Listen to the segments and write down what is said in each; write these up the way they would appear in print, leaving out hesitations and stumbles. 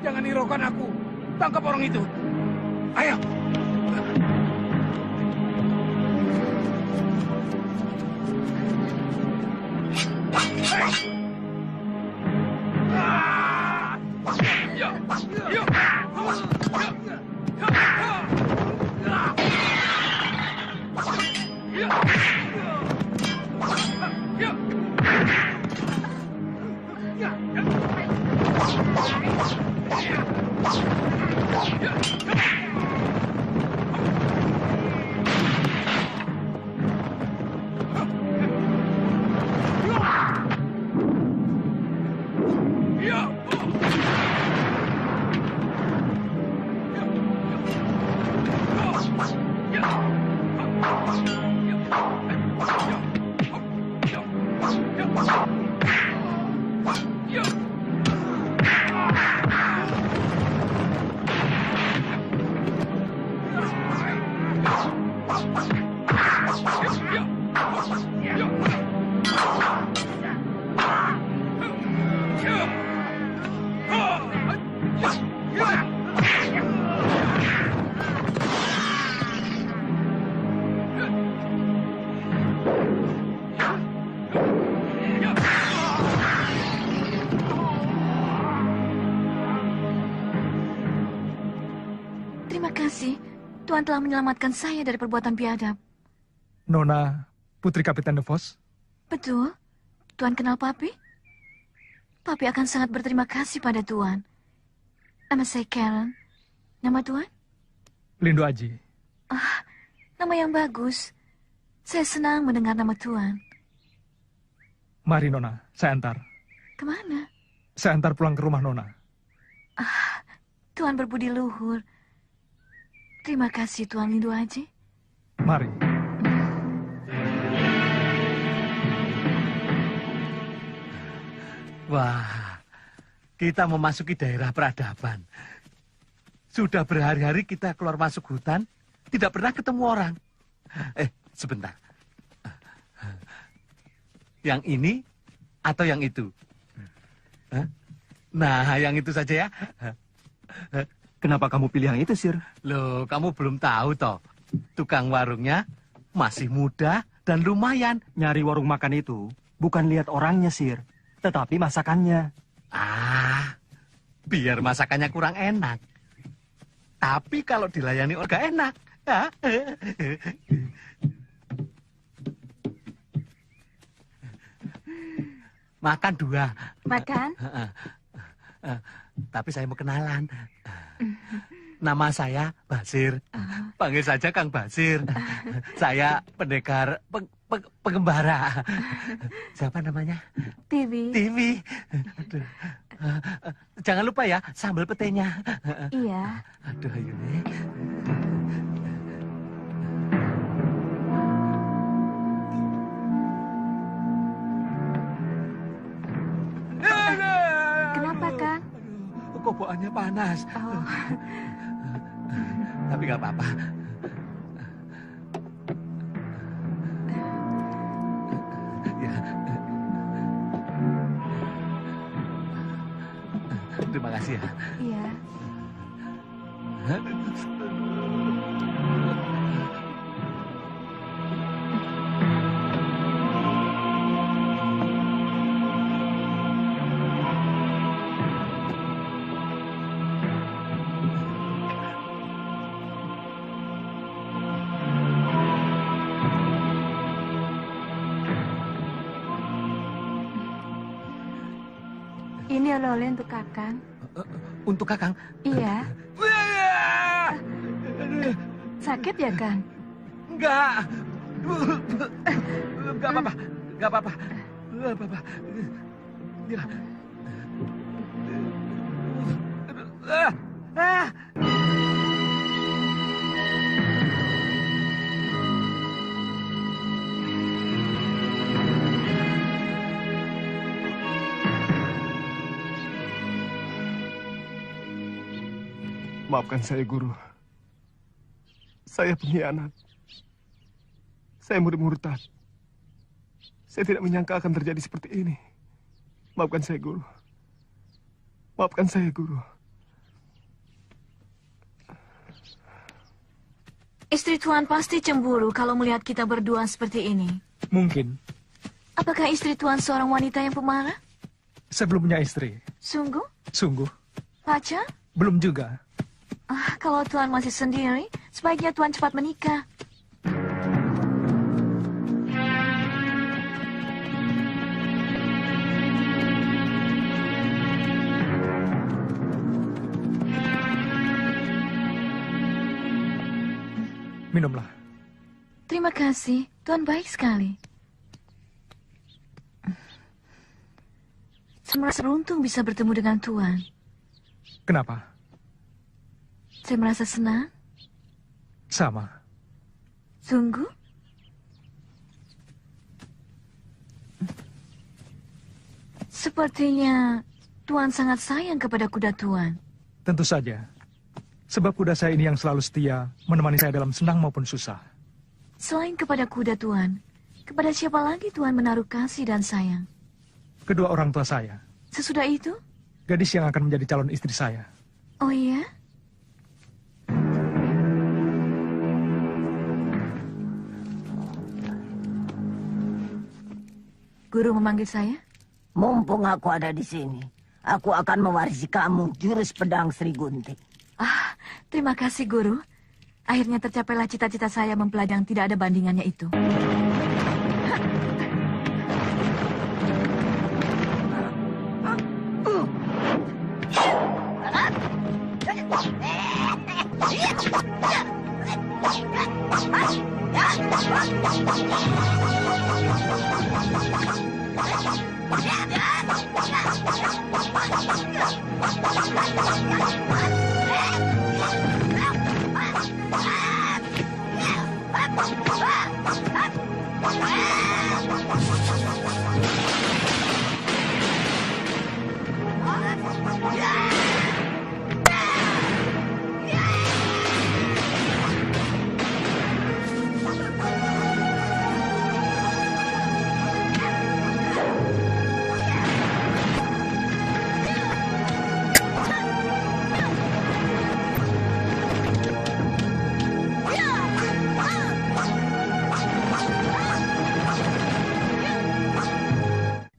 Jangan hiraukan aku. Tangkap orang itu. Ayo. Terima kasih. Tuan telah menyelamatkan saya dari perbuatan biadab. Nona, putri Kapiten DeVos? Betul. Tuan kenal Papi? Papi akan sangat berterima kasih pada Tuan. Nama saya Karen. Nama Tuan? Lindo Aji. Ah, nama yang bagus. Saya senang mendengar nama Tuan. Mari Nona, saya antar. Kemana? Saya antar pulang ke rumah Nona. Ah, Tuan berbudi luhur. Terima kasih Tuan Lindo Aji. Mari. Wah, kita memasuki daerah peradaban. Sudah berhari-hari kita keluar masuk hutan, tidak pernah ketemu orang. Sebentar. Yang ini atau yang itu? Nah, yang itu saja ya. Kenapa kamu pilih yang itu, Sir? Loh, kamu belum tahu toh. Tukang warungnya masih muda dan lumayan. Nyari warung makan itu bukan lihat orangnya, Sir, tetapi masakannya. Ah, biar masakannya kurang enak. Tapi kalau dilayani orang enak. Makan 2. Makan? Tapi saya mau kenalan. Nama saya Basir. Panggil saja Kang Basir. Saya pendekar pengembara. Siapa namanya? TV. TV. Aduh. Jangan lupa ya, sambal petenya. Iya. Aduh, ayo nih. Kenapa, Kang? Kobokannya panas. Oh, Tapi nggak apa-apa. Ya. Terima kasih ya. iya. Ini oleh-oleh untuk Kakang. Untuk Kakang. Iya. Sakit ya, Kang? Enggak. Enggak apa-apa. Enggak apa-apa. Enggak apa-apa. Ya. Ah. Maafkan saya, Guru. Saya pengkhianat. Saya murid murtad. Saya tidak menyangka akan terjadi seperti ini. Maafkan saya, Guru. Maafkan saya, Guru. Istri Tuan pasti cemburu kalau melihat kita berdua seperti ini. Mungkin. Apakah istri Tuan seorang wanita yang pemarah? Saya belum punya istri. Sungguh? Sungguh. Pacar? Belum juga. Kalau Tuan masih sendiri, sebaiknya Tuan cepat menikah. Minumlah. Terima kasih, Tuan baik sekali. Saya merasa beruntung bisa bertemu dengan Tuan. Kenapa? Saya merasa senang. Sama. Sungguh? Sepertinya Tuan sangat sayang kepada kuda Tuan. Tentu saja. Sebab kuda saya ini yang selalu setia menemani saya dalam senang maupun susah. Selain kepada kuda Tuan, kepada siapa lagi Tuan menaruh kasih dan sayang? Kedua orang tua saya. Sesudah itu? Gadis yang akan menjadi calon istri saya. Oh iya? Guru memanggil saya? Mumpung aku ada di sini, aku akan mewarisi kamu jurus pedang Sri Gunting. Terima kasih, Guru. Akhirnya tercapailah cita-cita saya mempelajari yang tidak ada bandingannya itu.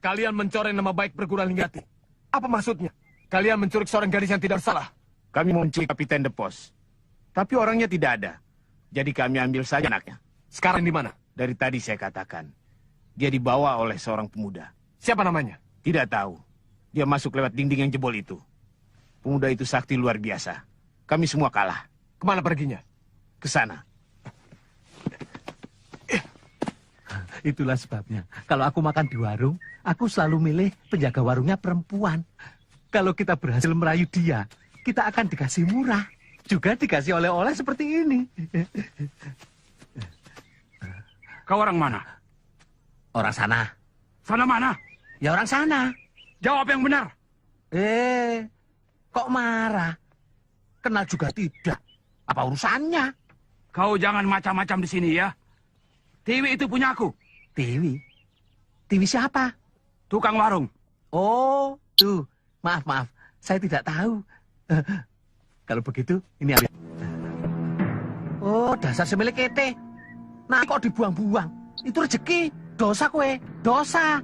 Kalian mencoreng nama baik perguruan Linggati. Apa maksudnya? Kalian menculik seorang gadis yang tidak bersalah. Kami mau menculik Kapiten de Pos. Tapi orangnya tidak ada. Jadi kami ambil saja anaknya. Sekarang di mana? Dari tadi saya katakan. Dia dibawa oleh seorang pemuda. Siapa namanya? Tidak tahu. Dia masuk lewat dinding yang jebol itu. Pemuda itu sakti luar biasa. Kami semua kalah. Kemana perginya? Ke sana. Itulah sebabnya. Kalau aku makan di warung, aku selalu milih penjaga warungnya perempuan. Kalau kita berhasil merayu dia, kita akan dikasih murah. Juga dikasih oleh-oleh seperti ini. Kau orang mana? Orang sana. Sana mana? Ya orang sana. Jawab yang benar. Kok marah? Kenal juga tidak. Apa urusannya? Kau jangan macam-macam di sini ya. Tiwi itu punya aku. Tiwi? Tiwi siapa? Tukang warung. Oh, tuh. Maaf. Saya tidak tahu. Kalau begitu, ini ambil. Oh, dasar semilik kete. Nah, kok dibuang-buang? Itu rezeki. Dosa kue. Dosa.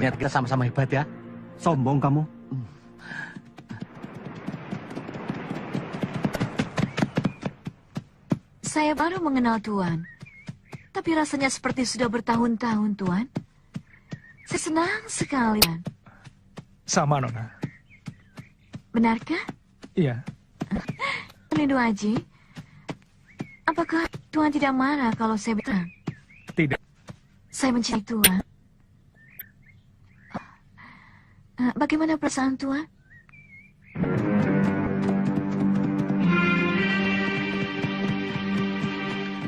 Ternyata kita sama-sama hebat ya. Sombong kamu. Saya baru mengenal Tuan. Tapi rasanya seperti sudah bertahun-tahun, Tuan. Saya senang sekali, Tuan. Sama, Nona. Benarkah? Iya. Lindu Aji, apakah Tuan tidak marah kalau saya berterang? Tidak. Saya mencintai Tuan. Bagaimana perasaan Tuan?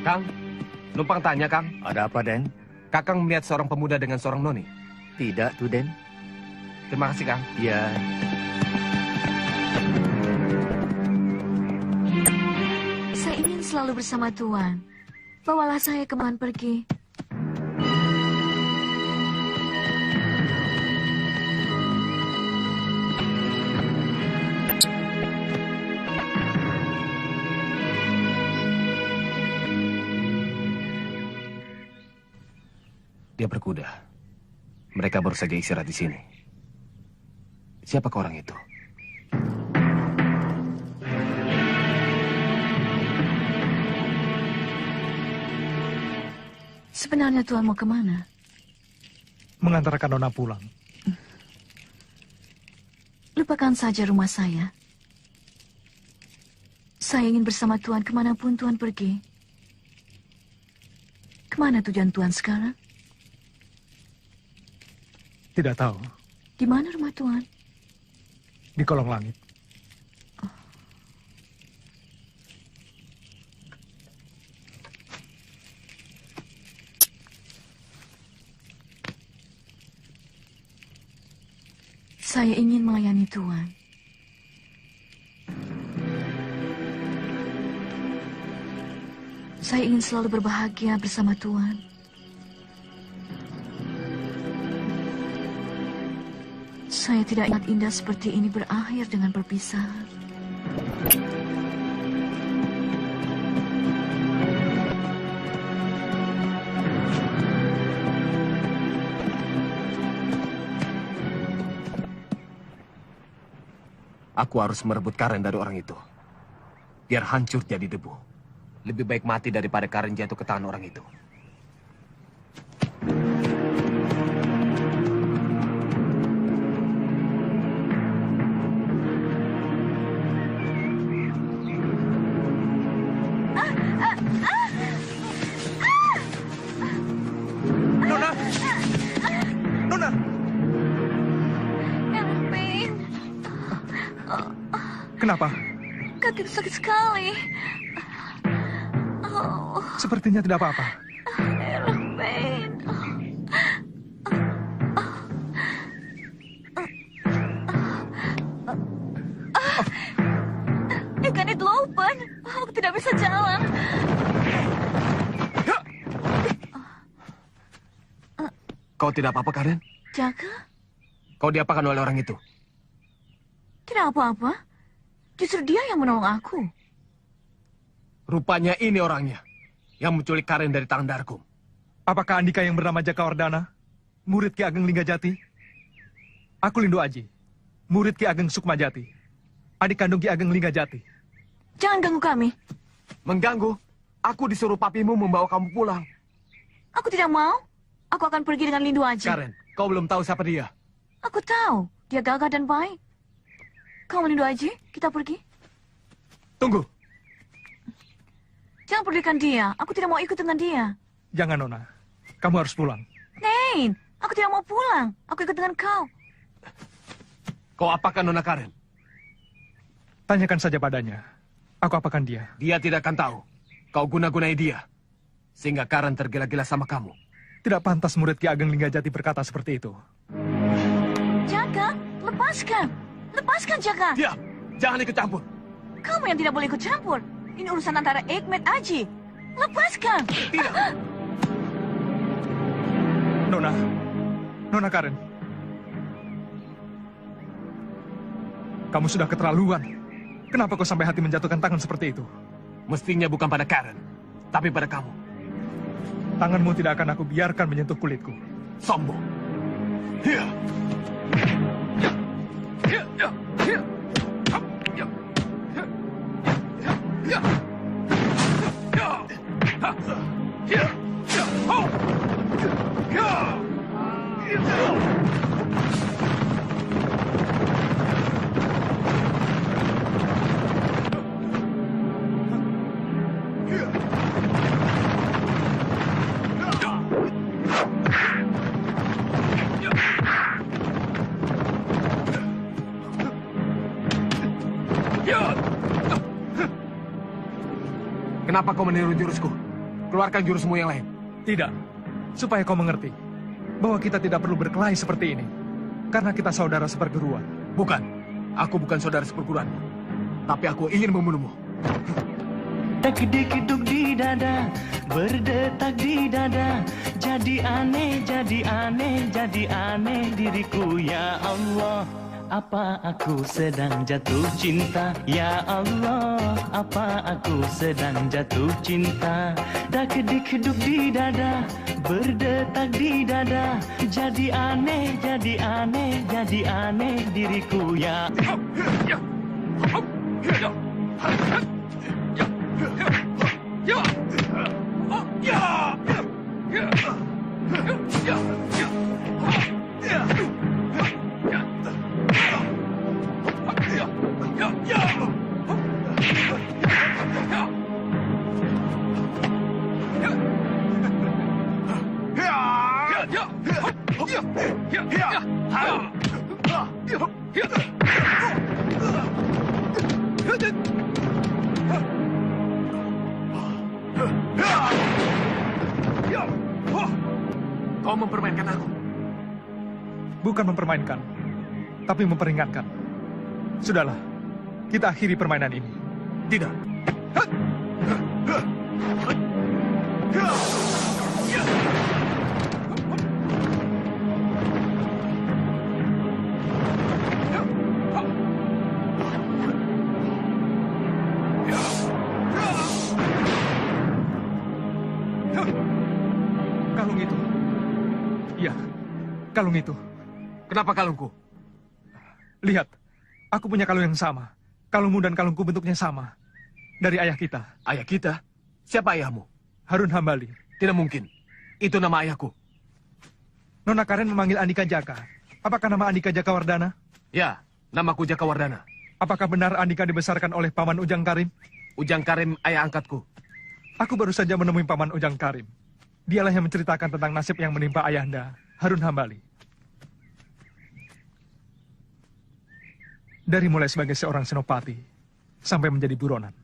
Kang, numpang tanya, Kang. Ada apa, Den? Kakang melihat seorang pemuda dengan seorang noni. Tidak, tuh, Den. Terima kasih, Kang. Ya, Saya ingin selalu bersama Tuan. Bawalah saya kemana pergi. Dia berkuda. Mereka baru saja istirahat di sini. Siapakah orang itu? Sebenarnya Tuan mau kemana? Mengantarkan Nona pulang. Lupakan saja rumah saya. Saya ingin bersama Tuan kemanapun Tuan pergi. Kemana tujuan Tuan sekarang? Tidak tahu. Di mana rumah Tuan? Di kolong langit. Saya ingin melayani Tuan. Saya ingin selalu berbahagia bersama Tuan. Saya tidak ingat indah seperti ini berakhir dengan perpisahan. Aku harus merebut Karen dari orang itu. Biar hancur jadi debu. Lebih baik mati daripada Karen jatuh ke tangan orang itu. Nona! Nona! Erwin, Kenapa? kakiku sakit sekali. Oh, Sepertinya tidak apa-apa. Erwin. Ik kan niet lopen. Aku tidak bisa Tolong. Kau tidak apa-apa, Karen? Jaka? Kau diapakan oleh orang itu? Tidak apa-apa. Justru dia yang menolong aku. Rupanya ini orangnya yang menculik Karen dari tangan Darkum. Apakah Andika yang bernama Jakawardana, murid Ki Ageng Linggajati? Aku Lindu Aji, murid Ki Ageng Sukmajati, adik kandung Ki Ageng Linggajati. Jangan ganggu kami. Mengganggu? Aku disuruh papimu membawa kamu pulang. Aku tidak mau. Aku akan pergi dengan Lindu Aji. Karen, kau belum tahu siapa dia. Aku tahu. Dia gagah dan baik. Kamu Lindu Aji, kita pergi. Tunggu. Jangan pedulikan dia. Aku tidak mau ikut dengan dia. Jangan, Nona. Kamu harus pulang. Nein, aku tidak mau pulang. Aku ikut dengan kau. Kau apakan Nona Karen? Tanyakan saja padanya. Aku apakan dia. Dia tidak akan tahu. Kau guna-gunai dia. Sehingga Karen tergila-gila sama kamu. Tidak pantas murid Ki Ageng Linggajati berkata seperti itu. Jaka, lepaskan. Lepaskan, Jaka. Diam! Jangan ikut campur. Kamu yang tidak boleh ikut campur. Ini urusan antara Hikmet Aji. Lepaskan. Tidak. Nona Karen. Kamu sudah keterlaluan. Kenapa kau sampai hati menjatuhkan tangan seperti itu? Mestinya bukan pada Karen, tapi pada kamu. Tanganmu tidak akan aku biarkan menyentuh kulitku. Sombong. Hiya. Kenapa kau meniru jurusku? Keluarkan jurusmu yang lain. Tidak. Supaya kau mengerti bahwa kita tidak perlu berkelahi seperti ini. Karena kita saudara seperguruan. Bukan. Aku bukan saudara seperguruan. Tapi aku ingin membunuhmu. Tek-dik-duk di dada, berdetak di dada. Jadi aneh, jadi aneh, jadi aneh diriku ya Allah. Apa aku sedang jatuh cinta? Ya Allah, apa aku sedang jatuh cinta? Dak-dik-duk di dada, berdetak di dada. Jadi aneh, jadi aneh, jadi aneh diriku ya. Kau mempermainkan aku. Bukan mempermainkan, tapi memperingatkan. Sudahlah, kita akhiri permainan ini. Tidak. Kalung itu. Iya, kalung itu. Kenapa kalungku? Lihat, aku punya kalung yang sama. Kalungmu dan kalungku bentuknya sama. Dari ayah kita. Ayah kita? Siapa ayahmu? Harun Hambali. Tidak mungkin. Itu nama ayahku. Nona Karen memanggil Andika Jaka. Apakah nama Andika Jakawardana? Ya, namaku Jakawardana. Apakah benar Andika dibesarkan oleh Paman Ujang Karim? Ujang Karim ayah angkatku. Aku baru saja menemui Paman Ujang Karim. Dialah yang menceritakan tentang nasib yang menimpa ayahanda, Harun Hambali. Dari mulai sebagai seorang senopati, sampai menjadi buronan.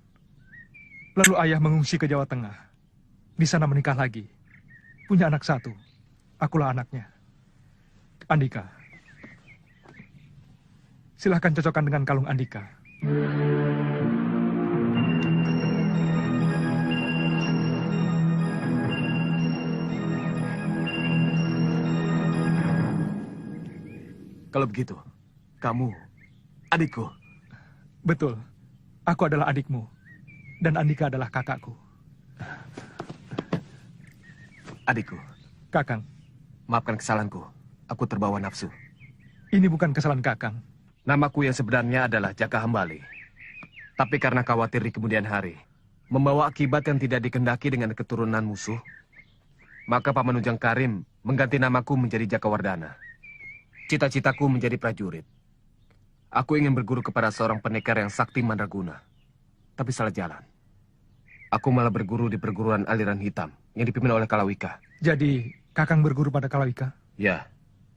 Lalu ayah mengungsi ke Jawa Tengah. Di sana menikah lagi. Punya anak satu. Akulah anaknya. Andika. Silahkan cocokkan dengan kalung Andika. Kalau begitu, kamu adikku. Betul. Aku adalah adikmu. Dan Andika adalah kakakku. Adikku, Kakang, maafkan kesalahanku. Aku terbawa nafsu. ini bukan kesalahan Kakang. Namaku yang sebenarnya adalah Jaka Hambali. Tapi karena khawatir di kemudian hari, membawa akibat yang tidak dikehendaki dengan keturunan musuh, maka Paman Ujang Karim mengganti namaku menjadi Jaka Wardana. Cita-citaku menjadi prajurit. Aku ingin berguru kepada seorang pendekar yang sakti mandraguna. Tapi salah jalan. Aku malah berguru di perguruan aliran hitam yang dipimpin oleh Kalawika. Jadi, Kakang berguru pada Kalawika? Ya,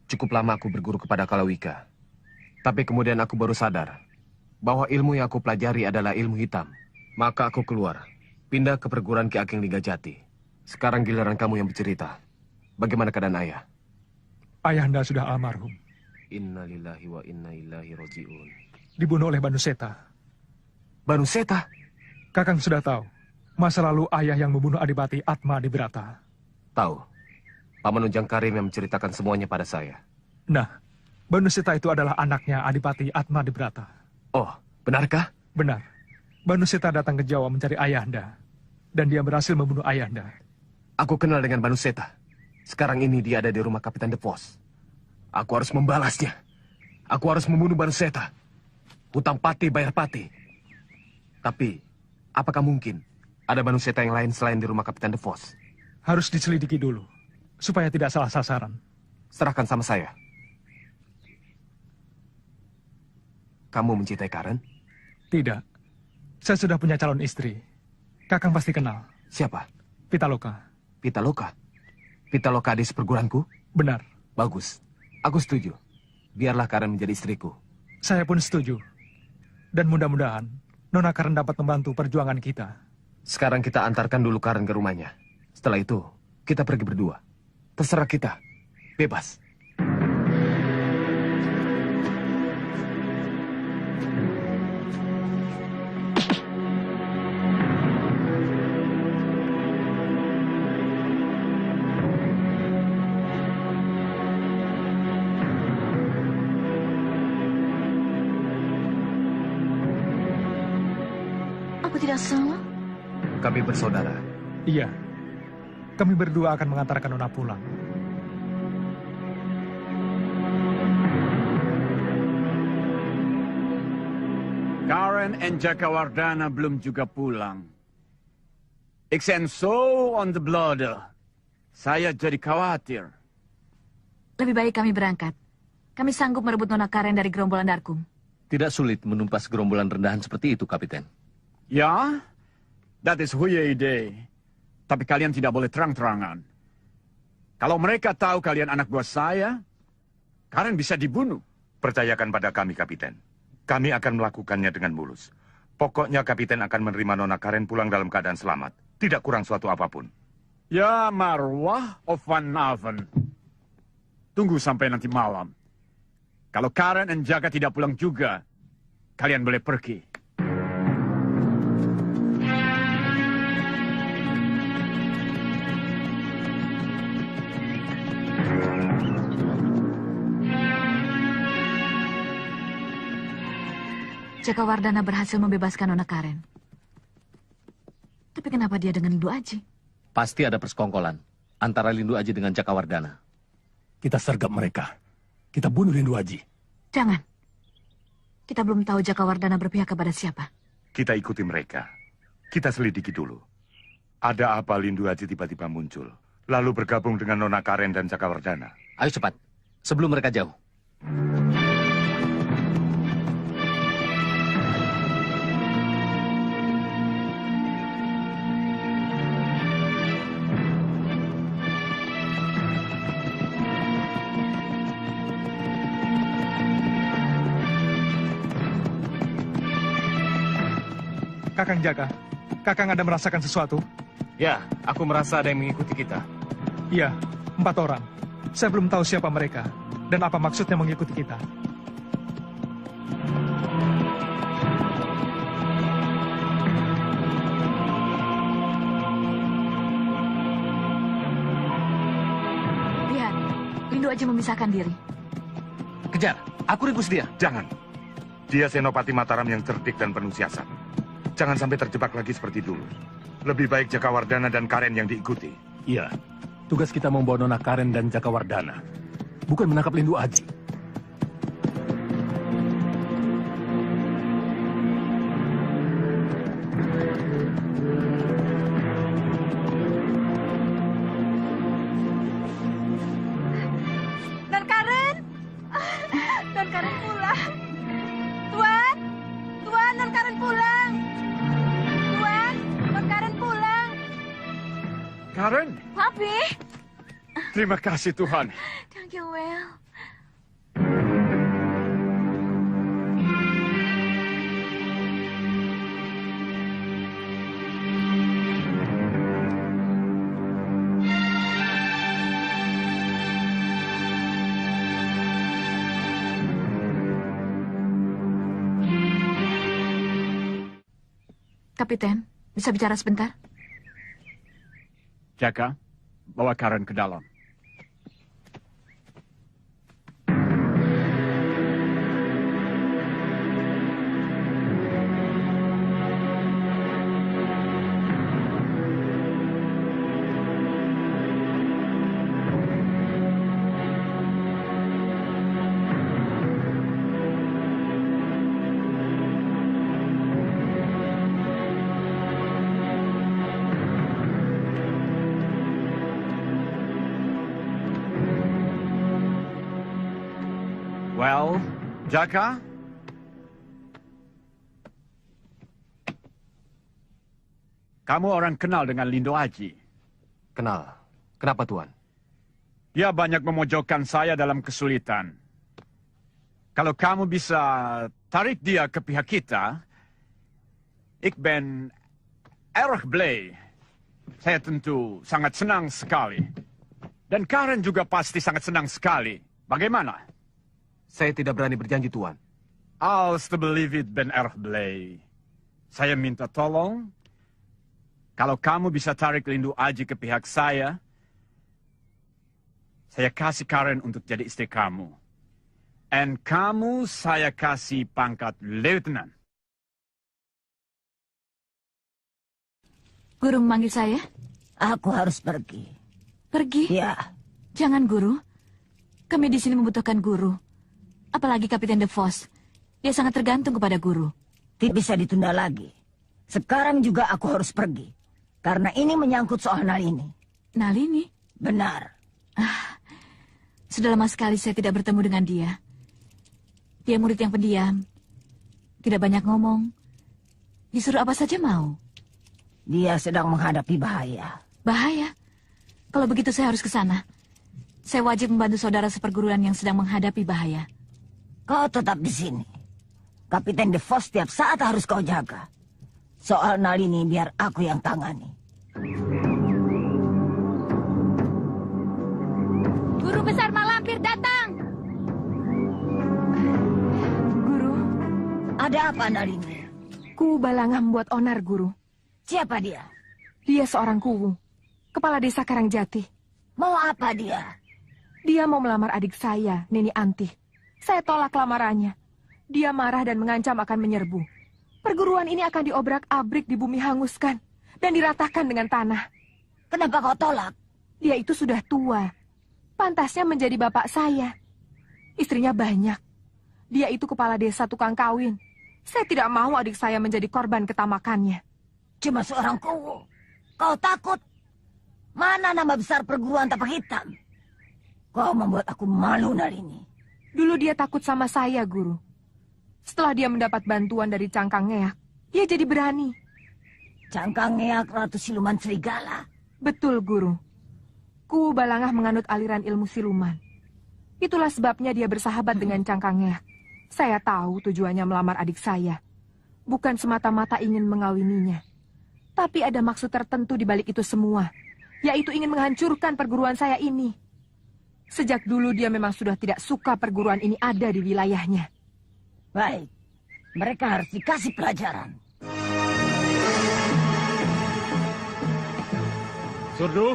cukup lama aku berguru kepada Kalawika. Tapi kemudian aku baru sadar bahwa ilmu yang aku pelajari adalah ilmu hitam. Maka aku keluar, pindah ke perguruan Ki Ageng Linggajati. Sekarang giliran kamu yang bercerita. Bagaimana keadaan ayah? Ayahanda sudah almarhum. Innalillahi wa inna ilaihi raji'un. Dibunuh oleh Banuseta. Banuseta? Kakang sudah tahu masa lalu ayah yang membunuh Adipati Atma Dibrata. Tahu. Paman Ujang Karim yang menceritakan semuanya pada saya. Nah, Banuseta itu adalah anaknya Adipati Atma Dibrata. Oh, benarkah? Benar. Banuseta datang ke Jawa mencari ayahanda. Dan dia berhasil membunuh ayahanda. Aku kenal dengan Banuseta. Sekarang ini dia ada di rumah Kapitan De Vos. Aku harus membalasnya. Aku harus membunuh Banuseta. Hutang pati bayar pati. Tapi, apakah mungkin ada Banuseta yang lain selain di rumah Kapitan De Vos? Harus diselidiki dulu, supaya tidak salah sasaran. Serahkan sama saya. Kamu mencintai Karen? Tidak. Saya sudah punya calon istri. Kakang pasti kenal. Siapa? Pitaloka. Pitaloka? Pitaloka di seperguruanku? Benar. Bagus. Aku setuju. Biarlah Karen menjadi istriku. Saya pun setuju. Dan mudah-mudahan Nona Karen dapat membantu perjuangan kita. Sekarang kita antarkan dulu Karen ke rumahnya. Setelah itu, kita pergi berdua. Terserah kita. Bebas. Aku tidak salah. Kami bersaudara. Iya. Kami berdua akan mengantarkan Nona pulang. Karen and Jakawardana belum juga pulang. Iksen so on the blood. Saya jadi khawatir. Lebih baik kami berangkat. Kami sanggup merebut Nona Karen dari gerombolan Darkum. Tidak sulit menumpas gerombolan rendahan seperti itu, Kapiten. Ya, that is Huye ide. Tapi kalian tidak boleh terang-terangan. Kalau mereka tahu kalian anak buah saya, Karen bisa dibunuh. Percayakan pada kami, Kapiten. Kami akan melakukannya dengan mulus. Pokoknya Kapiten akan menerima Nona Karen pulang dalam keadaan selamat. Tidak kurang suatu apapun. Ya marwah of Van Naven. Tunggu sampai nanti malam. Kalau Karen dan Jaka tidak pulang juga, kalian boleh pergi. Jakawardana berhasil membebaskan Nona Karen. Tapi kenapa dia dengan Lindu Aji? Pasti ada persekongkolan antara Lindu Aji dengan Jakawardana. Kita sergap mereka. Kita bunuh Lindu Aji. Jangan. Kita belum tahu Jakawardana berpihak kepada siapa. Kita ikuti mereka. Kita selidiki dulu. Ada apa Lindu Aji tiba-tiba muncul, lalu bergabung dengan Nona Karen dan Jakawardana? Ayo cepat, sebelum mereka jauh. Kakang Jaka, Kakang ada merasakan sesuatu? Ya, aku merasa ada yang mengikuti kita. Iya, 4 orang. Saya belum tahu siapa mereka dan apa maksudnya mengikuti kita. Lihat, Lindu Aji memisahkan diri. Kejar, aku ringkus dia. Jangan. Dia Senopati Mataram yang cerdik dan penuh siasat. Jangan sampai terjebak lagi seperti dulu. Lebih baik Jakawardana dan Karen yang diikuti. Iya, tugas kita membawa Nona Karen dan Jakawardana. Bukan menangkap Lindu Aji. Don Karen! Don Karen pulang. Tuan! Tuan, Don Karen pulang. Tuan, Don Karen pulang. Karen, Papi! terima kasih Tuhan. Thank you, Will. Kapiten, bisa bicara sebentar? Jaka, bawa Karen ke dalam. Well, Jaka? Kamu orang kenal dengan Lindo Aji? Kenal. Kenapa, Tuan? Dia banyak memojokkan saya dalam kesulitan. Kalau kamu bisa tarik dia ke pihak kita, ik ben erg blij. Saya tentu sangat senang sekali. Dan Karen juga pasti sangat senang sekali. Bagaimana? Saya tidak berani berjanji, Tuan. Alsjeblieft, ben erg blij. Saya minta tolong, kalau kamu bisa tarik Lindu Aji ke pihak saya kasih Karen untuk jadi istri kamu. And kamu saya kasih pangkat Lieutenant. Guru memanggil saya? Aku harus pergi. Pergi? Ya. Jangan, Guru. Kami di sini membutuhkan guru. Apalagi Kapiten De Vos. Dia sangat tergantung kepada guru. Tidak bisa ditunda lagi. Sekarang juga aku harus pergi. Karena ini menyangkut soal Nalini. Nalini? Benar. Sudah lama sekali saya tidak bertemu dengan dia. Dia murid yang pendiam. Tidak banyak ngomong. Disuruh apa saja mau. Dia sedang menghadapi bahaya. Bahaya? Kalau begitu saya harus ke sana. Saya wajib membantu saudara seperguruan yang sedang menghadapi bahaya. Kau tetap di sini. Kapiten De Vos setiap saat harus kau jaga. Soal Nalini biar aku yang tangani. Guru besar Malampir datang. Guru, ada apa Nalini? Kuwu Balanga membuat onar, Guru. Siapa dia? Dia seorang kuwu, kepala desa Karangjati. Mau apa dia? Dia mau melamar adik saya, Nini Antih. Saya tolak lamarannya. Dia marah dan mengancam akan menyerbu. Perguruan ini akan diobrak-abrik, di bumi hanguskan, dan diratakan dengan tanah. Kenapa kau tolak? Dia itu sudah tua. Pantasnya menjadi bapak saya. Istrinya banyak. Dia itu kepala desa tukang kawin. Saya tidak mau adik saya menjadi korban ketamakannya. Cuma seorang kuwu. Kau takut? Mana nama besar perguruan tapak hitam? Kau membuat aku malu, Nalini. Dulu dia takut sama saya, Guru. Setelah dia mendapat bantuan dari Cangkang Ngeak, dia jadi berani. Cangkang Ngeak Ratu Siluman Serigala? Betul, Guru. Kuwu Balangah menganut aliran ilmu siluman. Itulah sebabnya dia bersahabat dengan Cangkang Ngeak. Saya tahu tujuannya melamar adik saya. Bukan semata-mata ingin mengawininya. Tapi ada maksud tertentu di balik itu semua. Yaitu ingin menghancurkan perguruan saya ini. Sejak dulu dia memang sudah tidak suka perguruan ini ada di wilayahnya. Baik, mereka harus dikasih pelajaran. Surdu?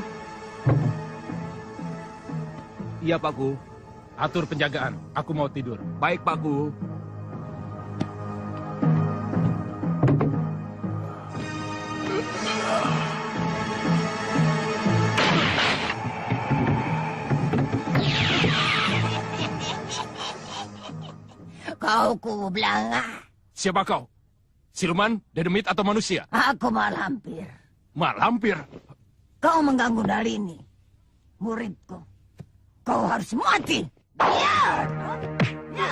Iya, Pak Guru. Atur penjagaan. Aku mau tidur. Baik, Pak Guru. Kau kubelanga. Siapa kau? Siluman, dedemit, atau manusia? Aku malampir. Malampir? Kau mengganggu Nalini, muridku. Kau harus mati. Ya. Ya.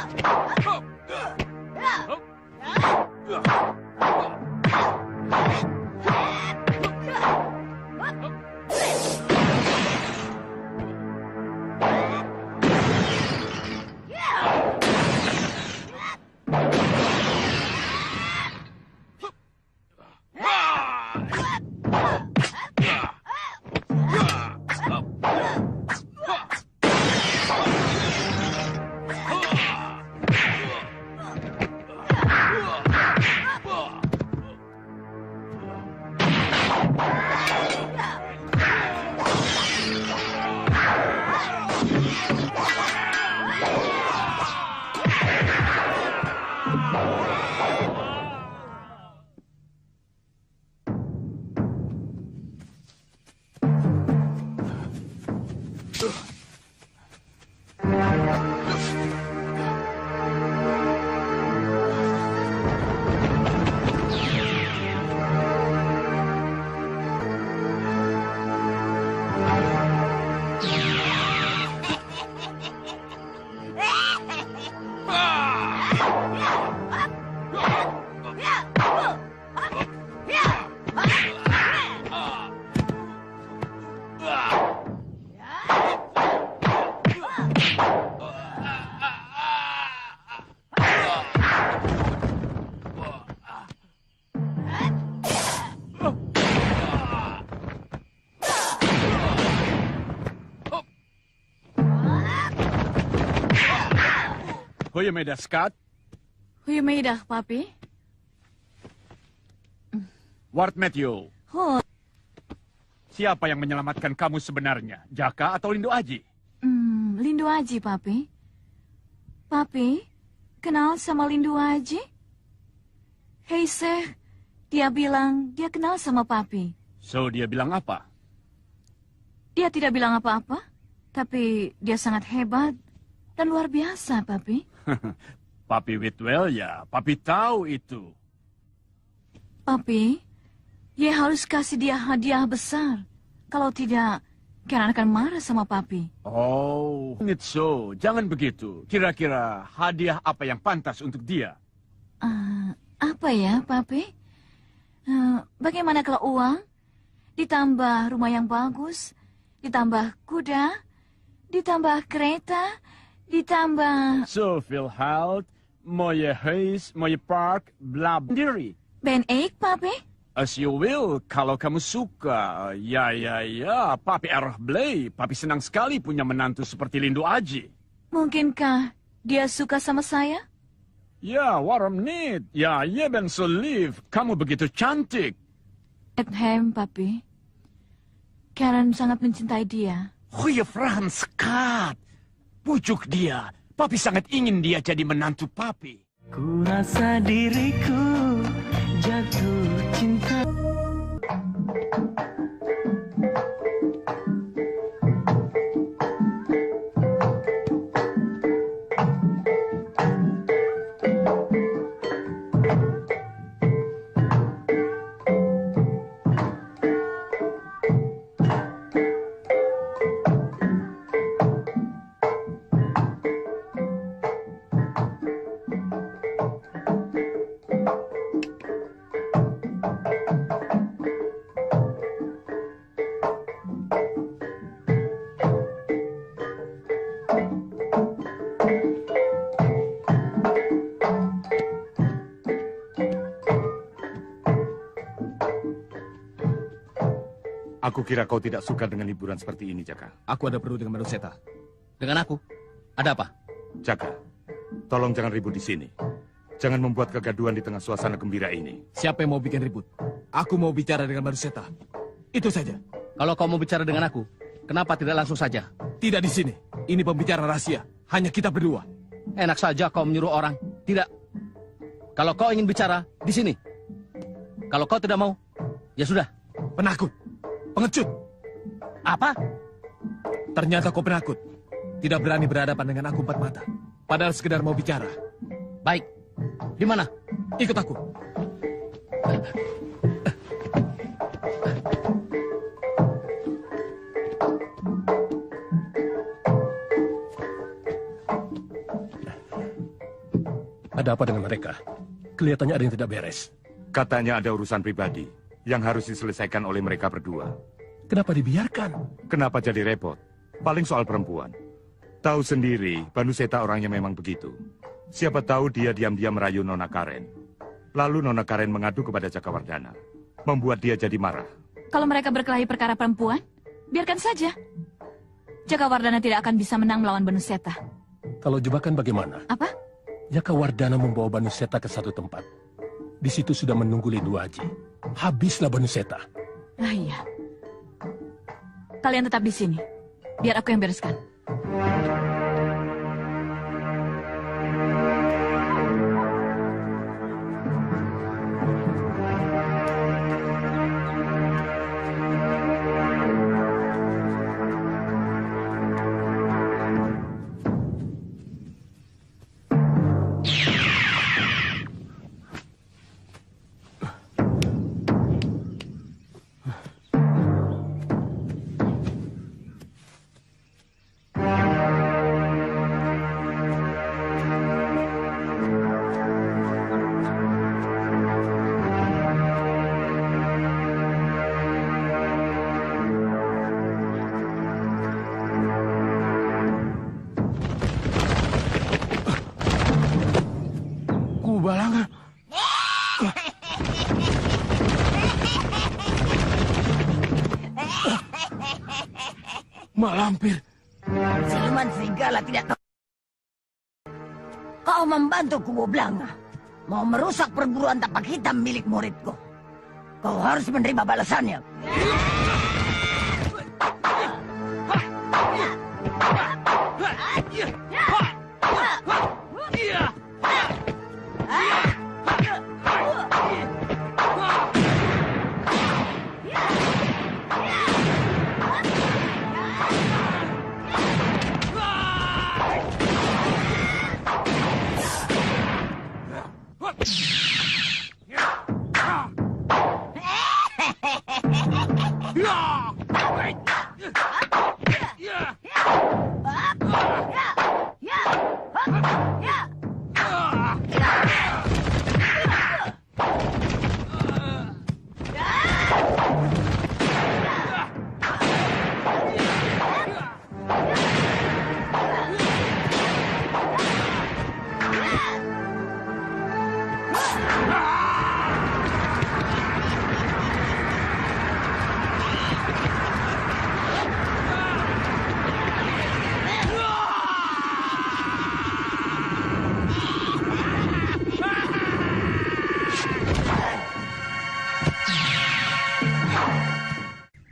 Goedemiddag, Scott. Goedemiddag, papi. Ward Matthew. Oh. Siapa yang menyelamatkan kamu sebenarnya? Jaka atau Lindu Aji? Lindu Aji, papi. Papi, kenal sama Lindu Aji? Hei, Seh. Dia bilang dia kenal sama papi. So, dia bilang apa? Dia tidak bilang apa-apa, tapi dia sangat hebat dan luar biasa, papi. Papi Whitwell ya, papi tahu itu. Papi, dia harus kasih dia hadiah besar. Kalau tidak, Karen akan marah sama papi. Oh, so, jangan begitu. Kira-kira hadiah apa yang pantas untuk dia? Apa ya, papi? Bagaimana kalau uang, ditambah rumah yang bagus, ditambah kuda, ditambah kereta, ditambah... Zoveel geld, mooie huis, mooie park, bla diri. Ben ik, papi? As you will, kalau kamu suka. Ya, papi erg blij. Papi senang sekali punya menantu seperti Lindu Aji. Mungkinkah dia suka sama saya? Ya, waarom niet? Ja, je bent zo lief. Kamu begitu cantik. At hem, papi. Karen sangat mencintai dia. Goeie vraag, Scott. Pujuk dia. Papi sangat ingin dia jadi menantu papi. Ku rasa diriku jatuh cinta. Aku kira kau tidak suka dengan hiburan seperti ini, Jaka. Aku ada perlu dengan Maruseta. Dengan aku? Ada apa? Jaka, tolong jangan ribut di sini. Jangan membuat kegaduhan di tengah suasana gembira ini. Siapa yang mau bikin ribut? Aku mau bicara dengan Maruseta. Itu saja. Kalau kau mau bicara dengan aku, kenapa tidak langsung saja? Tidak di sini. Ini pembicaraan rahasia. Hanya kita berdua. Enak saja kau menyuruh orang. Tidak. Kalau kau ingin bicara, di sini. Kalau kau tidak mau, ya sudah. Penakut. Pengecut. Apa? Ternyata kau penakut. Tidak berani berhadapan dengan aku empat mata. Padahal sekedar mau bicara. Baik. Di mana? Ikut aku. Ada apa dengan mereka? Kelihatannya ada yang tidak beres. Katanya ada urusan pribadi yang harus diselesaikan oleh mereka berdua. Kenapa dibiarkan? Kenapa jadi repot? Paling soal perempuan. Tahu sendiri, Banu Seta orangnya memang begitu. Siapa tahu dia diam-diam merayu Nona Karen. Lalu Nona Karen mengadu kepada Jakawardhana. Membuat dia jadi marah. Kalau mereka berkelahi perkara perempuan, biarkan saja. Jakawardhana tidak akan bisa menang melawan Banu Seta. Kalau jebakan bagaimana? Apa? Jakawardhana membawa Banu Seta ke satu tempat. Di situ sudah menunggu Lindu Aji. Habislah Banu Seta. Ah iya. Kalian tetap di sini. Biar aku yang bereskan. Balanga. Mak Lampir. Siluman serigala tidak tahu. Kau membantu Kubu Belanga. Mau merusak perguruan tapak hitam milik muridku. Kau harus menerima balasannya.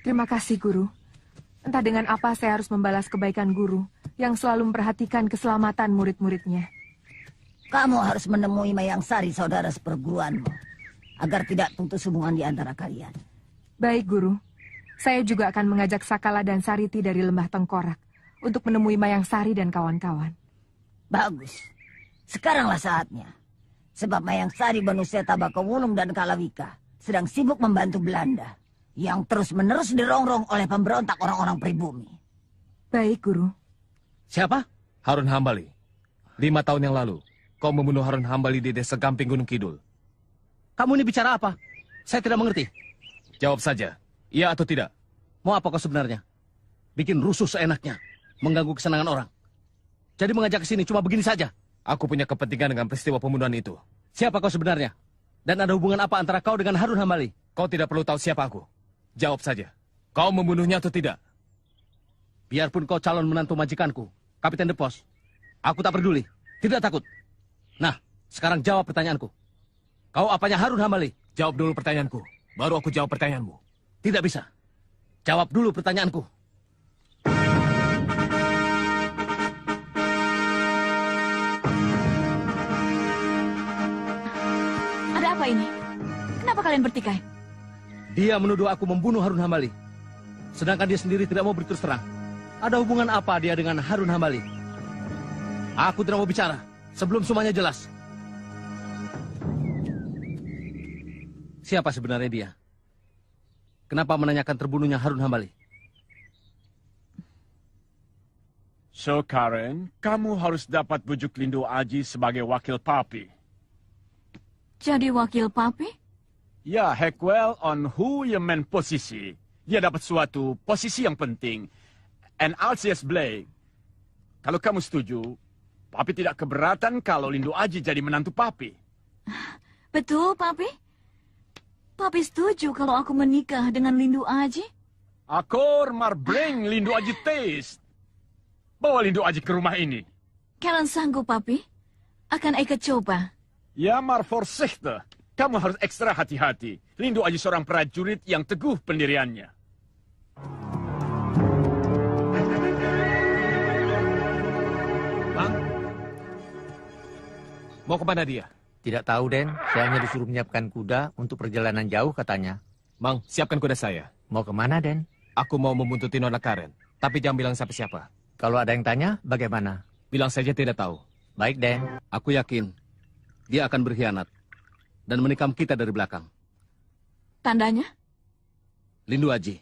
Terima kasih, Guru. Entah dengan apa saya harus membalas kebaikan Guru yang selalu memperhatikan keselamatan murid-muridnya. Kamu harus menemui Mayang Sari, saudara seperguruanmu, agar tidak putus hubungan di antara kalian. Baik, Guru. Saya juga akan mengajak Sakala dan Sariti dari Lembah Tengkorak untuk menemui Mayang Sari dan kawan-kawan. Bagus. Sekaranglah saatnya. Sebab Mayang Sari, Banu Seta, Bakawulung, dan Kalawika sedang sibuk membantu Belanda yang terus-menerus dirongrong oleh pemberontak orang-orang pribumi. Baik, Guru. Siapa? Harun Hambali. 5 tahun yang lalu, kau membunuh Harun Hambali di desa Gamping Gunung Kidul. Kamu ini bicara apa? Saya tidak mengerti. Jawab saja, iya atau tidak? Mau apa kau sebenarnya? Bikin rusuh seenaknya, mengganggu kesenangan orang. Jadi mengajak ke sini cuma begini saja? Aku punya kepentingan dengan peristiwa pembunuhan itu. Siapa kau sebenarnya? Dan ada hubungan apa antara kau dengan Harun Hambali? Kau tidak perlu tahu siapa aku. Jawab saja, kau membunuhnya atau tidak? Biarpun kau calon menantu majikanku, Kapiten De Pos, aku tak peduli, tidak takut. Nah, sekarang jawab pertanyaanku. Kau apanya Harun Hambali? Jawab dulu pertanyaanku, baru aku jawab pertanyaanmu. Tidak bisa. Jawab dulu pertanyaanku. Apa ini? Kenapa kalian bertikai? Dia menuduh aku membunuh Harun Hambali. Sedangkan dia sendiri tidak mau berterus terang. Ada hubungan apa dia dengan Harun Hambali? Aku tidak mau bicara sebelum semuanya jelas. Siapa sebenarnya dia? Kenapa menanyakan terbunuhnya Harun Hambali? So, Karen, kamu harus dapat bujuk Lindu Aji sebagai wakil papi. Jadi wakil papi? Ya, Hackwell on who yang main posisi. Dia dapat suatu posisi yang penting. And Alcius Blake, kalau kamu setuju, papi tidak keberatan kalau Lindu Aji jadi menantu papi. Betul, papi? Papi setuju kalau aku menikah dengan Lindu Aji? Akor marbring Lindu Aji taste. Bawa Lindu Aji ke rumah ini. Kalian sanggup, papi? Akan ikut coba. Ya, maar voorzichtig. Kamu harus ekstra hati-hati. Lindu Aji seorang prajurit yang teguh pendiriannya. Bang, mau kemana dia? Tidak tahu, Den. Saya hanya disuruh menyiapkan kuda untuk perjalanan jauh katanya. Mang, siapkan kuda saya. Mau kemana, Den? Aku mau membuntuti Nona Karen. Tapi jangan bilang siapa-siapa. Kalau ada yang tanya, bagaimana? Bilang saja tidak tahu. Baik, Den. Aku yakin dia akan berkhianat dan menikam kita dari belakang. Tandanya? Lindu Aji.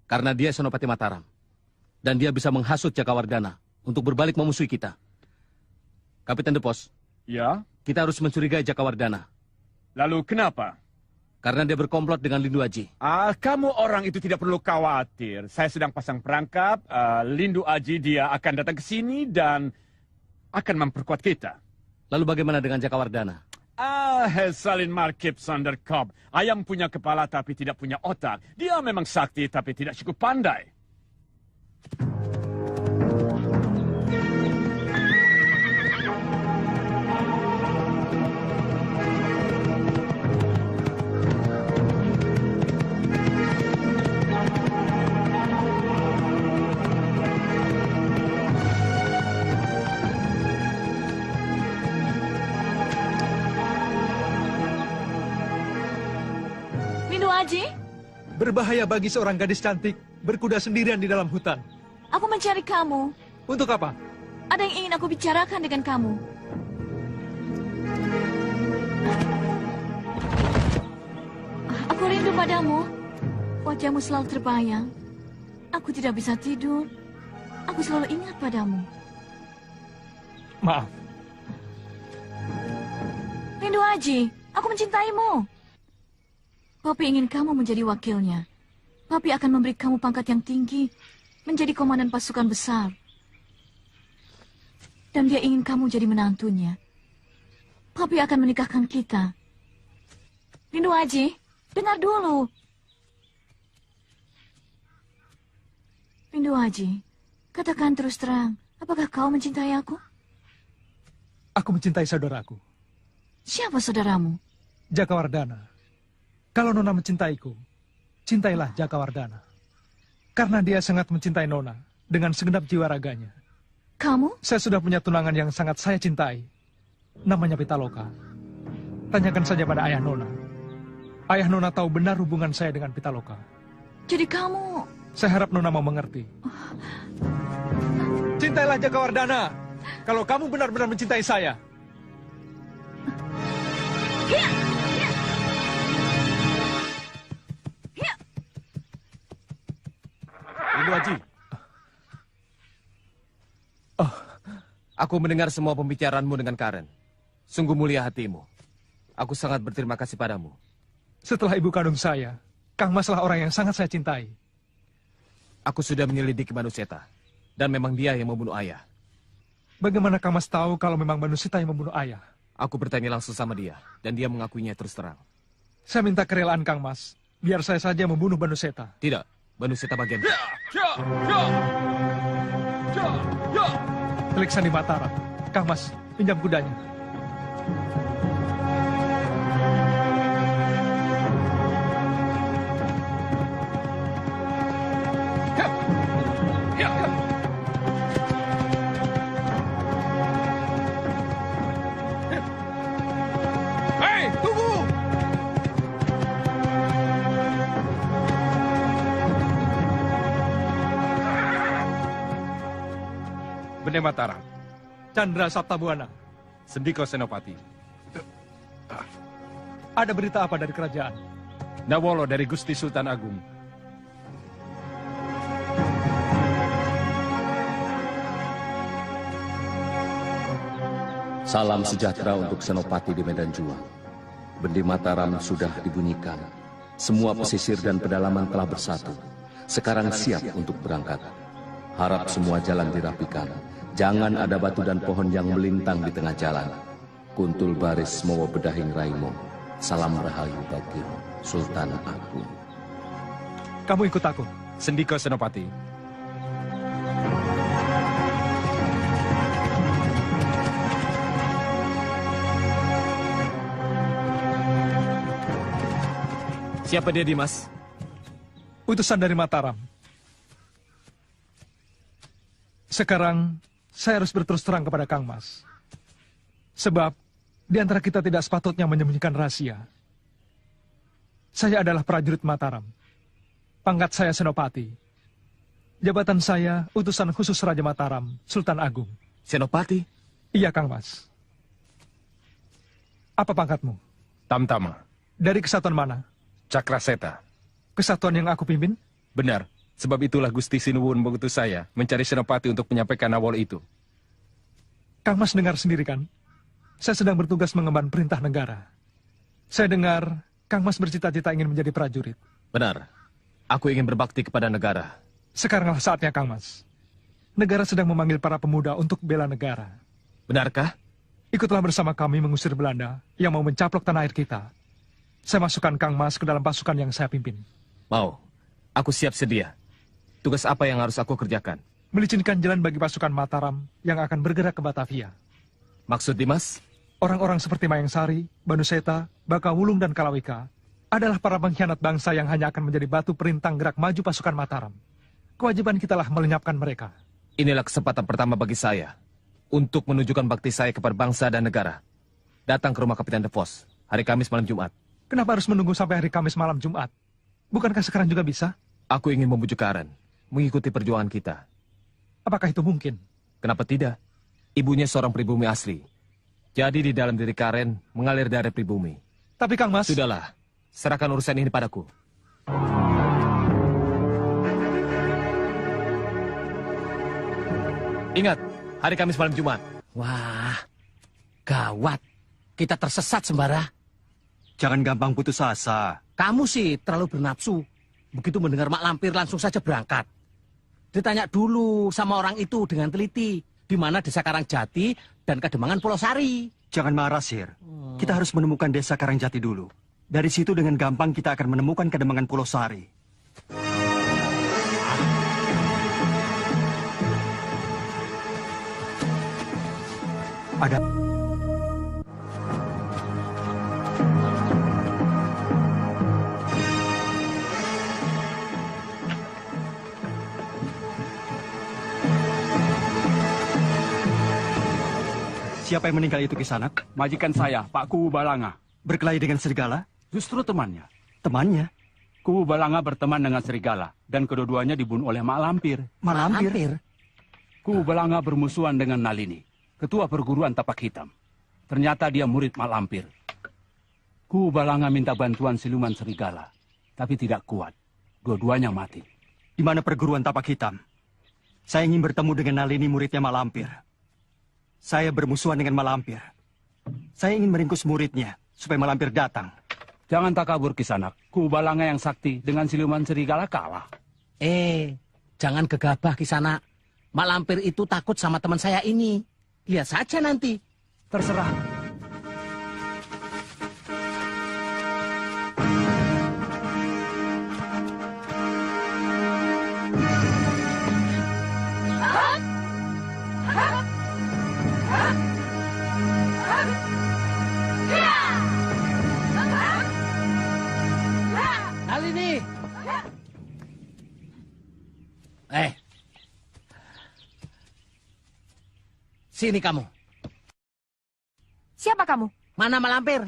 Karena dia Senopati Mataram. Dan dia bisa menghasut Jakawardhana untuk berbalik memusuhi kita. Kapiten Depos. Ya? Kita harus mencurigai Jakawardhana. Lalu kenapa? Karena dia berkomplot dengan Lindu Aji. Kamu orang itu tidak perlu khawatir. Saya sedang pasang perangkap. Lindu Aji dia akan datang ke sini dan akan memperkuat kita. Lalu bagaimana dengan Jakawardhana? Salin Markip Sanderkop. Ayam punya kepala tapi tidak punya otak. Dia memang sakti tapi tidak cukup pandai. Aji? Berbahaya bagi seorang gadis cantik berkuda sendirian di dalam hutan. Aku mencari kamu. Untuk apa? Ada yang ingin aku bicarakan dengan kamu. Aku rindu padamu. Wajahmu selalu terbayang. Aku tidak bisa tidur. Aku selalu ingat padamu. Maaf. Lindu Aji, aku mencintaimu. Papi ingin kamu menjadi wakilnya. Papi akan memberi kamu pangkat yang tinggi, menjadi komandan pasukan besar. Dan dia ingin kamu jadi menantunya. Papi akan menikahkan kita. Lindu Aji, dengar dulu. Lindu Aji, katakan terus terang, apakah kau mencintai aku? Aku mencintai saudaraku. Siapa saudaramu? Jakawardhana. Kalau Nona mencintaiku, cintailah Jakawardhana. Karena dia sangat mencintai Nona dengan segenap jiwa raganya. Kamu? Saya sudah punya tunangan yang sangat saya cintai. Namanya Pitaloka. Tanyakan saja pada ayah Nona. Ayah Nona tahu benar hubungan saya dengan Pitaloka. Jadi kamu... Saya harap Nona mau mengerti. Cintailah Jakawardhana. Kalau kamu benar-benar mencintai saya. Lindu Aji. Aku mendengar semua pembicaraanmu dengan Karen. Sungguh mulia hatimu. Aku sangat berterima kasih padamu. Setelah ibu kandung saya, Kang Maslah orang yang sangat saya cintai. Aku sudah menyelidiki Manuseta. Dan memang dia yang membunuh ayah. Bagaimana Kang Mas tahu kalau memang Manuseta yang membunuh ayah? Aku bertanya langsung sama dia. Dan dia mengakuinya terus terang. Saya minta kerelaan Kang Mas. Biar saya saja membunuh Manuseta. Tidak. Manuseta bagian. Telik Sandi Mataram. Kang Mas, pinjam kudanya. Hei, tunggu! Bende Mataram, Chandra Sabtabuana. Sendiko Senopati. Ada berita apa dari kerajaan? Nawolo dari Gusti Sultan Agung. Salam sejahtera untuk Senopati di medan juang. Bendi Mataram sudah dibunyikan. Semua pesisir dan pedalaman telah bersatu. Sekarang siap untuk berangkat. Harap semua jalan dirapikan. Jangan ada batu dan pohon yang melintang di tengah jalan. Kuntul baris mawa bedahing raimo. Salam rahayu bagi Sultan Agung. Kamu ikut aku. Sendiko Senopati. Siapa dia, Dimas? Utusan dari Mataram. Sekarang, saya harus berterus terang kepada Kang Mas. Sebab, di antara kita tidak sepatutnya menyembunyikan rahasia. Saya adalah prajurit Mataram. Pangkat saya Senopati. Jabatan saya, utusan khusus Raja Mataram, Sultan Agung. Senopati? Iya, Kang Mas. Apa pangkatmu? Tamtama. Dari kesatuan mana? Cakraseta. Kesatuan yang aku pimpin? Benar, sebab itulah Gusti Sinuwun mengutus saya mencari Senopati untuk menyampaikan awal itu. Kang Mas dengar sendiri kan? Saya sedang bertugas mengemban perintah negara. Saya dengar Kang Mas bercita-cita ingin menjadi prajurit. Benar, aku ingin berbakti kepada negara. Sekaranglah saatnya, Kang Mas. Negara sedang memanggil para pemuda untuk bela negara. Benarkah? Ikutlah bersama kami mengusir Belanda yang mau mencaplok tanah air kita. Saya masukkan Kang Mas ke dalam pasukan yang saya pimpin. Mau. Aku siap sedia. Tugas apa yang harus aku kerjakan? Melicinkan jalan bagi pasukan Mataram yang akan bergerak ke Batavia. Maksud Dimas? Orang-orang seperti Mayang Sari, Banuseta, Bakawulung, dan Kalawika adalah para pengkhianat bangsa yang hanya akan menjadi batu perintang gerak maju pasukan Mataram. Kewajiban kitalah melenyapkan mereka. Inilah kesempatan pertama bagi saya untuk menunjukkan bakti saya kepada bangsa dan negara. Datang ke rumah Kapiten DeVos hari Kamis malam Jumat. Kenapa harus menunggu sampai hari Kamis malam Jumat? Bukankah sekarang juga bisa? Aku ingin membujuk Karen, mengikuti perjuangan kita. Apakah itu mungkin? Kenapa tidak? Ibunya seorang pribumi asli. Jadi di dalam diri Karen mengalir darah pribumi. Tapi Kang Mas... Sudahlah, serahkan urusan ini padaku. Ingat, hari Kamis malam Jumat. Wah, gawat. Kita tersesat, Sembara. Jangan gampang putus asa. Kamu sih terlalu bernafsu. Begitu mendengar Mak Lampir langsung saja berangkat. Ditanya dulu sama orang itu dengan teliti. Di mana desa Karangjati dan Kademangan Pulau Sari. Jangan marah, Sir. Kita harus menemukan desa Karangjati dulu. Dari situ dengan gampang kita akan menemukan Kademangan Pulau Sari. Ada... Siapa yang meninggal itu, Kisanak? Majikan saya, Pak Kuwu Balanga. Berkelahi dengan serigala? Justru temannya. Temannya? Kuwu Balanga berteman dengan serigala, dan kedua-duanya dibunuh oleh Mak Lampir. Mak Lampir? Kuwu Balanga bermusuhan dengan Nalini, ketua perguruan tapak hitam. Ternyata dia murid Mak Lampir. Kuwu Balanga minta bantuan siluman serigala, tapi tidak kuat. Dua-duanya mati. Di mana perguruan tapak hitam? Saya ingin bertemu dengan Nalini, muridnya Mak Lampir. Saya bermusuhan dengan Mak Lampir. Saya ingin meringkus muridnya, supaya Mak Lampir datang. Jangan takabur, Kisanak. Kuwu Balanga yang sakti dengan siluman serigala kalah. Jangan gegabah, Kisanak. Mak Lampir itu takut sama teman saya ini. Lihat saja nanti. Terserah. Nalini! Sini kamu. Siapa kamu? Mana Mak Lampir?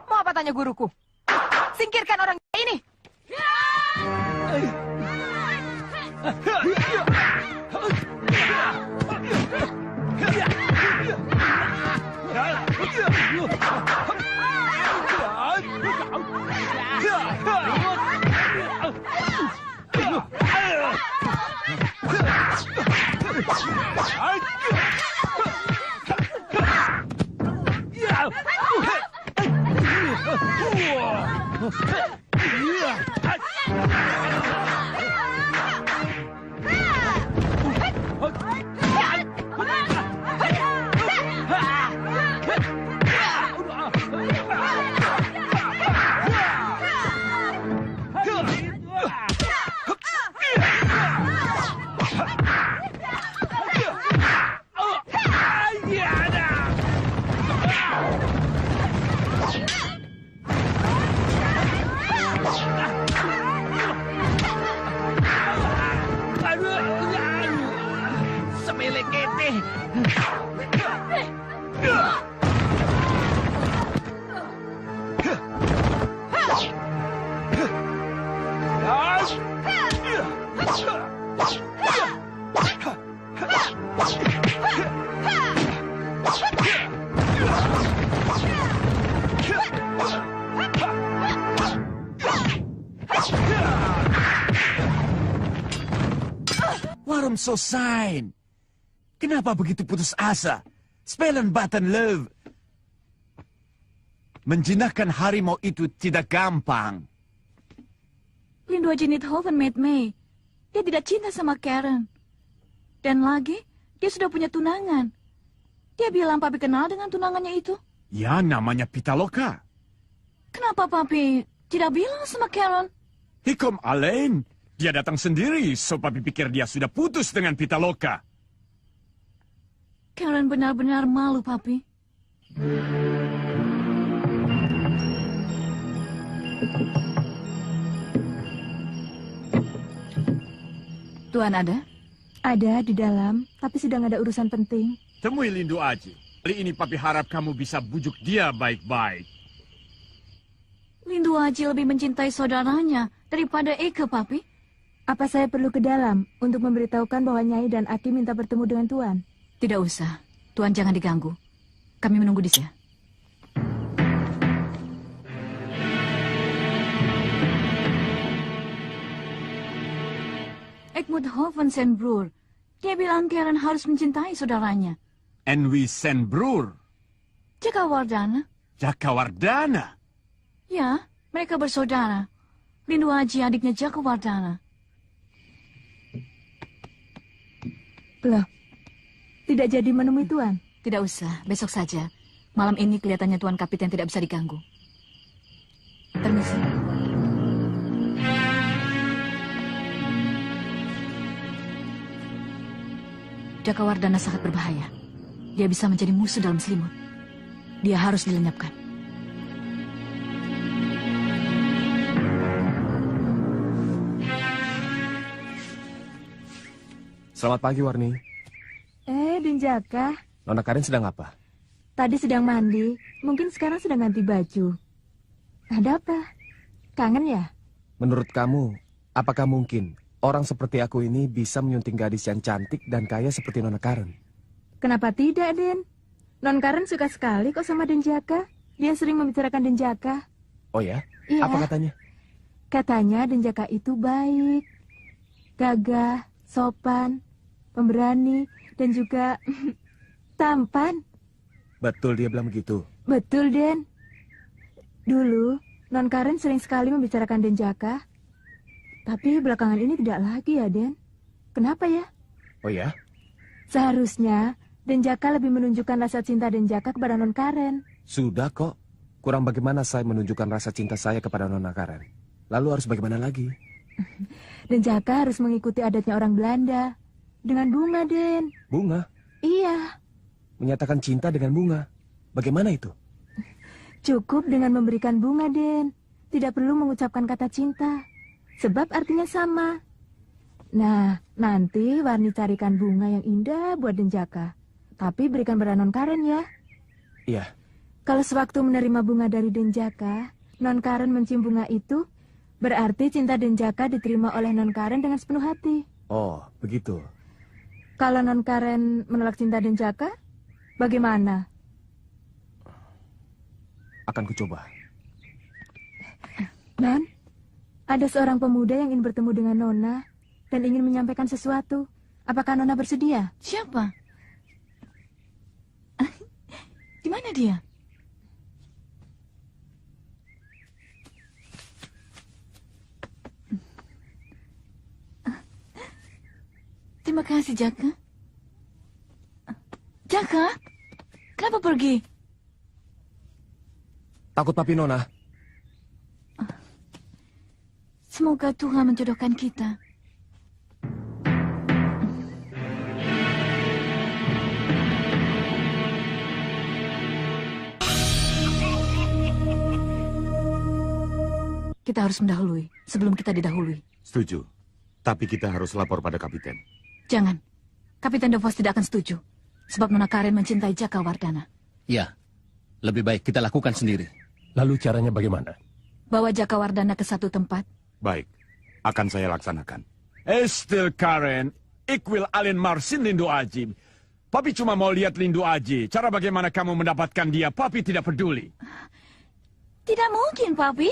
Mau apa tanya guruku? Singkirkan orang ini! Melekete. Waarom zo zijn? Kenapa begitu putus asa? Spelen button love. Menjinakkan harimau itu tidak gampang. Lindu aja Nithoven made May. Dia tidak cinta sama Karen. Dan lagi, dia sudah punya tunangan. Dia bilang papi kenal dengan tunangannya itu. Ya, namanya Pitaloka. Kenapa papi tidak bilang sama Karen? Hikom Alain. Dia datang sendiri, so papi pikir dia sudah putus dengan Pitaloka. Karen benar-benar malu, papi. Tuan ada? Ada di dalam, tapi sedang ada urusan penting. Temui Lindu Aji. Kali ini papi harap kamu bisa bujuk dia baik-baik. Lindu Aji lebih mencintai saudaranya daripada Eke, papi. Apa saya perlu ke dalam untuk memberitahukan bahwa Nyai dan Aki minta bertemu dengan Tuan? Tidak usah. Tuan jangan diganggu. Kami menunggu di sini. Egmont Hoven sen broer. Dia bilang Karen harus mencintai saudaranya. Enwi sen broer. Jakawardana. Jakawardana? Ya, mereka bersaudara. Lindu Aji adiknya Jakawardana. Loh, tidak jadi menemui Tuan? Tidak usah, besok saja. Malam ini kelihatannya Tuan Kapiten tidak bisa diganggu. Permisi. Jakawardana sangat berbahaya. Dia bisa menjadi musuh dalam selimut. Dia harus dilenyapkan. Selamat pagi, Warni. Denjaka. Nona Karen sedang apa? Tadi sedang mandi, mungkin sekarang sedang ganti baju. Ada apa? Kangen ya? Menurut kamu, apakah mungkin orang seperti aku ini bisa menyunting gadis yang cantik dan kaya seperti Nona Karen? Kenapa tidak, Den? Non Karen suka sekali kok sama Denjaka. Dia sering membicarakan Denjaka. Oh ya? Iya. Apa katanya? Katanya Denjaka itu baik, gagah, sopan, pemberani, dan juga tampan. Betul dia bilang begitu? Betul, Den. Dulu, Non Karen sering sekali membicarakan Denjaka. Tapi belakangan ini tidak lagi ya, Den. Kenapa ya? Oh ya? Seharusnya Denjaka lebih menunjukkan rasa cinta Denjaka kepada Non Karen. Sudah kok. Kurang bagaimana saya menunjukkan rasa cinta saya kepada Nona Karen? Lalu harus bagaimana lagi? Denjaka harus mengikuti adatnya orang Belanda. Dengan bunga, Den. Bunga? Iya. Menyatakan cinta dengan bunga. Bagaimana itu? Cukup dengan memberikan bunga, Den. Tidak perlu mengucapkan kata cinta. Sebab artinya sama. Nah, nanti Warni carikan bunga yang indah buat Denjaka. Tapi berikan pada Non Karen ya. Iya. Kalau sewaktu menerima bunga dari Denjaka, Non Karen mencium bunga itu, berarti cinta Denjaka diterima oleh Non Karen dengan sepenuh hati. Oh, begitu. Kalau Non Karen menolak cinta Denjaka, bagaimana? Akan kucoba. Non, ada seorang pemuda yang ingin bertemu dengan Nona dan ingin menyampaikan sesuatu. Apakah Nona bersedia? Siapa? Di mana dia? Terima kasih, Jaka. Jaka, kenapa pergi? Takut papi Nona. Semoga Tuhan menjodohkan kita. Kita harus mendahului sebelum kita didahului. Setuju. Tapi kita harus lapor pada kapiten. Jangan. Kapiten DeVos tidak akan setuju. Sebab Nona Karen mencintai Jaka Wardana. Ya, lebih baik kita lakukan sendiri. Lalu caranya bagaimana? Bawa Jaka Wardana ke satu tempat. Baik, akan saya laksanakan. Stil Karen, ik wil alleen maar zien Lindo Aji. Papi cuma mau lihat Lindo Aji. Cara bagaimana kamu mendapatkan dia, Papi tidak peduli. Tidak mungkin, Papi.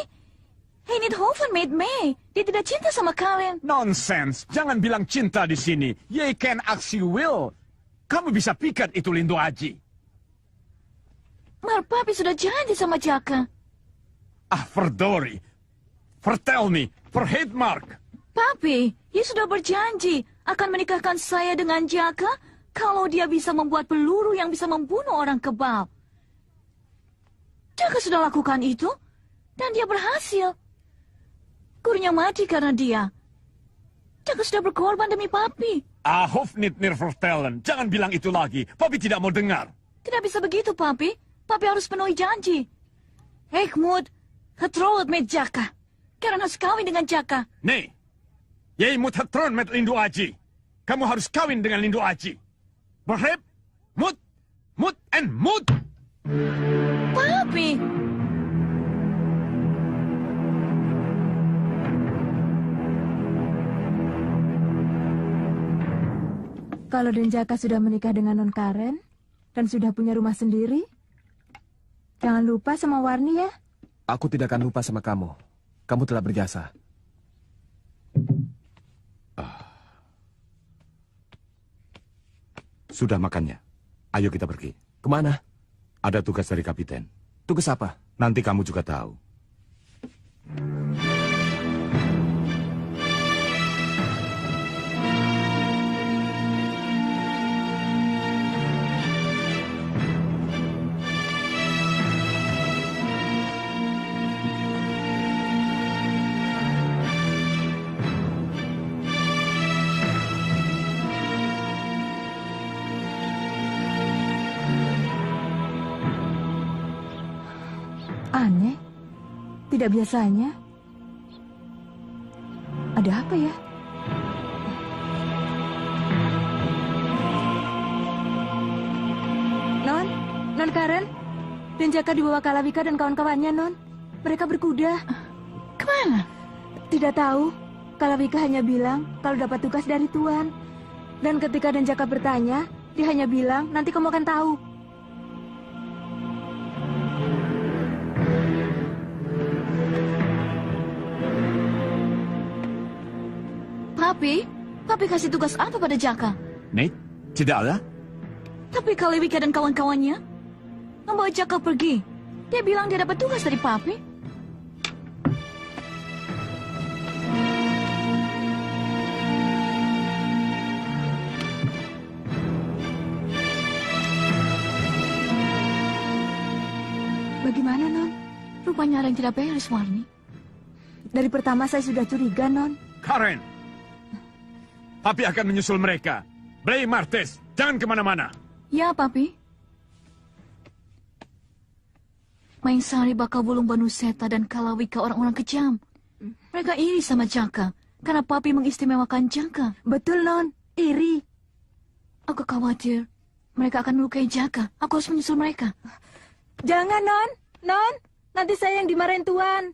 Hij niet hoeven met mij. Dia tidak cinta sama Karen. Nonsens, jangan bilang cinta di sini. Je kan aksi will. Kamu bisa pikat itu Lindo Aji. Maar Papi sudah janji sama Jaka. Verdorie. Vertel me, vergeet Mark. Papi, dia sudah berjanji akan menikahkan saya dengan Jaka kalau dia bisa membuat peluru yang bisa membunuh orang kebal. Jaka sudah lakukan itu, dan dia berhasil. Gurunya mati karena dia. Jaka sudah berkorban demi Papi. Hoef niet meer vertellen. Jangan bilang itu lagi. Papi tidak mau dengar. Tidak bisa begitu, Papi. Papi harus penuhi janji. Ik moet getrouwd met Jaka. Karen harus kawin dengan Jaka. Nee. Jij moet getrouwd met Lindo Aji. Kamu harus kawin dengan Lindo Aji. Begrijp? Moet en moet. Papi. Kalau Den Jaka sudah menikah dengan Non Karen dan sudah punya rumah sendiri, jangan lupa sama Warni ya. Aku tidak akan lupa sama kamu. Kamu telah berjasa. Sudah makannya. Ayo kita pergi. Kemana? Ada tugas dari kapiten. Tugas apa? Nanti kamu juga tahu. Aneh, tidak biasanya. Ada apa ya? Non Karen, Den Jaka dibawa Kalawika dan kawan-kawannya, Non. Mereka berkuda. Kemana? Tidak tahu. Kalawika hanya bilang kalau dapat tugas dari Tuan. Dan ketika Den Jaka bertanya, dia hanya bilang nanti kamu akan tahu. Papi kasih tugas apa pada Jaka? Nee, tidak ada. Tapi Kalawika dan kawan-kawannya membawa Jaka pergi. Dia bilang dia dapat tugas dari Papi. Bagaimana, Non? Rupanya ada yang tidak beres, Warni. Dari pertama saya sudah curiga, Non. Karen, Papi akan menyusul mereka. Blay Martes, jangan kemana-mana. Ya, Papi. Mainsari bakal bulung Banuseta dan Kalawika orang-orang kejam. Mereka iri sama Jaka karena Papi mengistimewakan Jaka. Betul, Non. Iri. Aku khawatir mereka akan melukai Jaka. Aku harus menyusul mereka. Jangan, Non. Non, nanti saya yang dimarahin Tuan.